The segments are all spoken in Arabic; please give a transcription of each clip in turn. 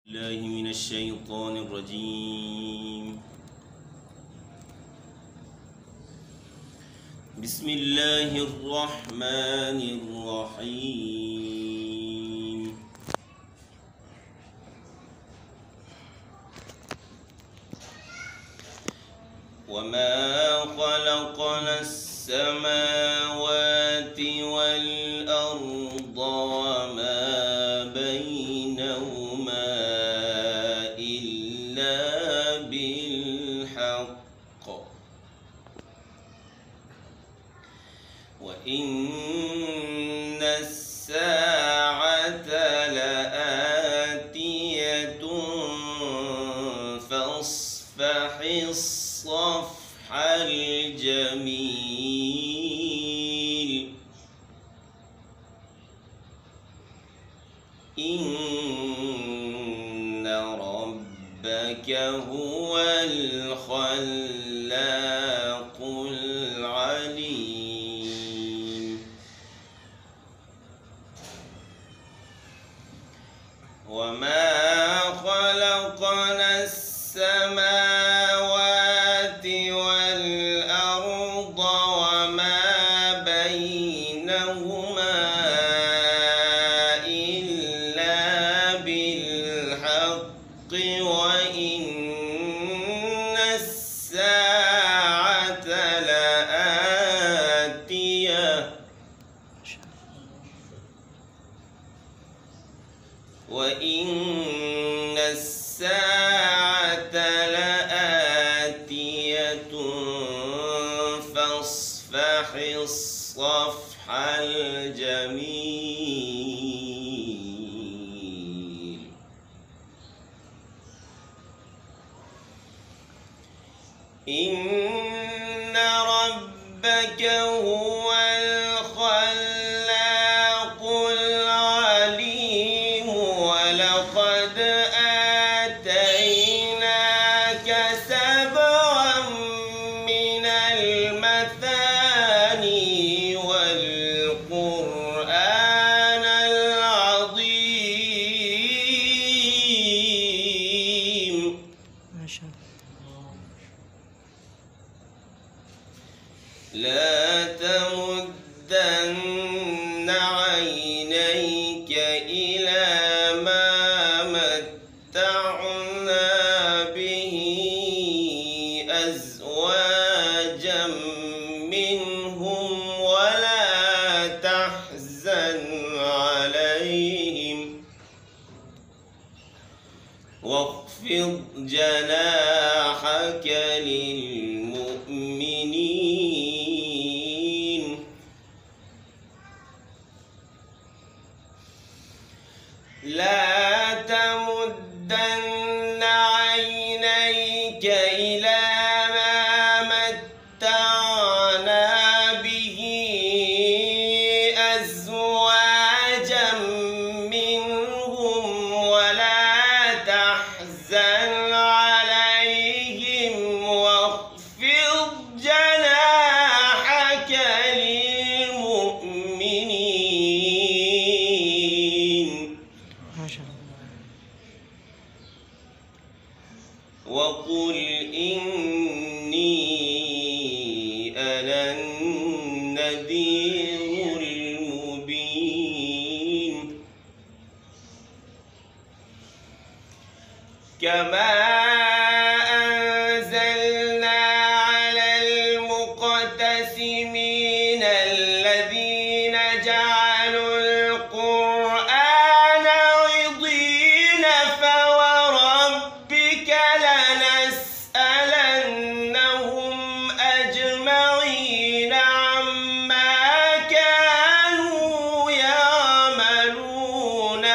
الله من الشيطان الرجيم. بسم الله الرحمن الرحيم. وما خلقنا السماوات والأرض وما بينهما إلا بالحق وإن الساعة لآتية فاصفح الصفح الجميل إن ربك هو الخلاق العليم. وما خلقنا السماوات والأرض وما بينهما إلا بالحق وإن الساعة لآتية وإن الساعة لآتية فاصفح الصفح الجميل إن ربك هو الخلاق العليم. ولقد آتيناك سبعا من المثاني والقرآن العظيم. ما شاء الله. لا تمدن عينيك إلى ما متعنا به أزواجا منهم ولا تحزن عليهم واخفض جناحك للمؤمنين. لا تمدن عينيك إلى ما متعنا به أزواجا منهم ولا تحزن عليهم واخفض جناحك للمؤمنين. وقل إني أنا النذير المبين. كما أنزلنا على المقتسمين الذين جعلوا القرآن عضين فوربك لنسألنهم أجمعين عما كانوا يعملون.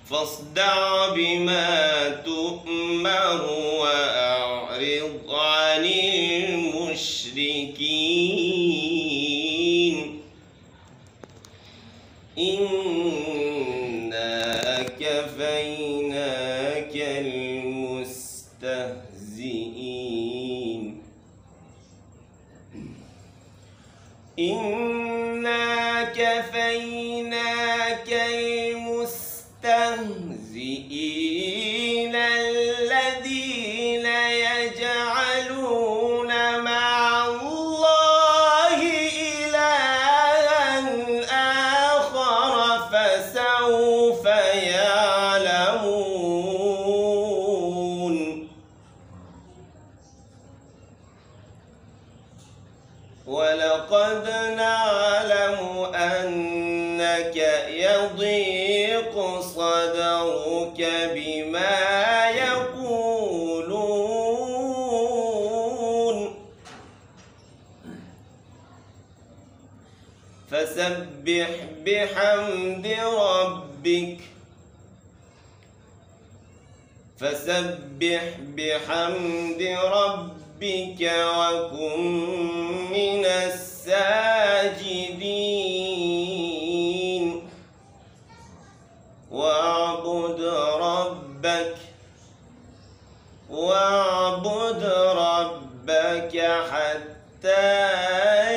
فاصدع بما تؤمر وأعرض عن المشركين. إنا كفيناك المستهزئين. إنا كفيناك المستهزئين الذين يجعلون مع الله إلها آخر فسوف يعلمون. ولقد نعلم أنك يضيق صدرك بما يقولون فسبح بحمد ربك وكن من الساجدين واعبد ربك حتى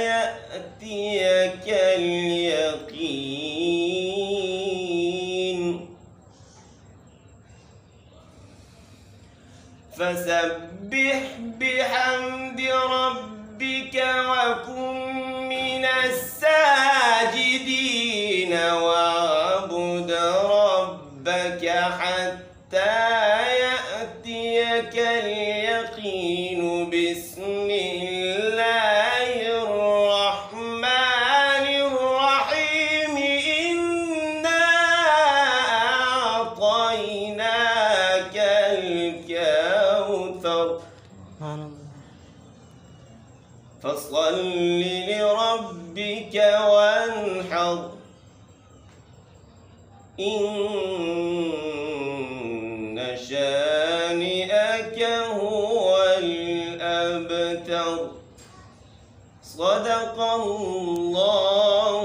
يأتيك اليقين. فسبح بحمد ربك وكن من الساجدين واعبد ربك حتى يأتيك اليقين. بسم الله الرحمن الرحيم. إنا أعطيناك الكوثر فصل لربك وانحر إن شانئك هو الأبتر. صدق الله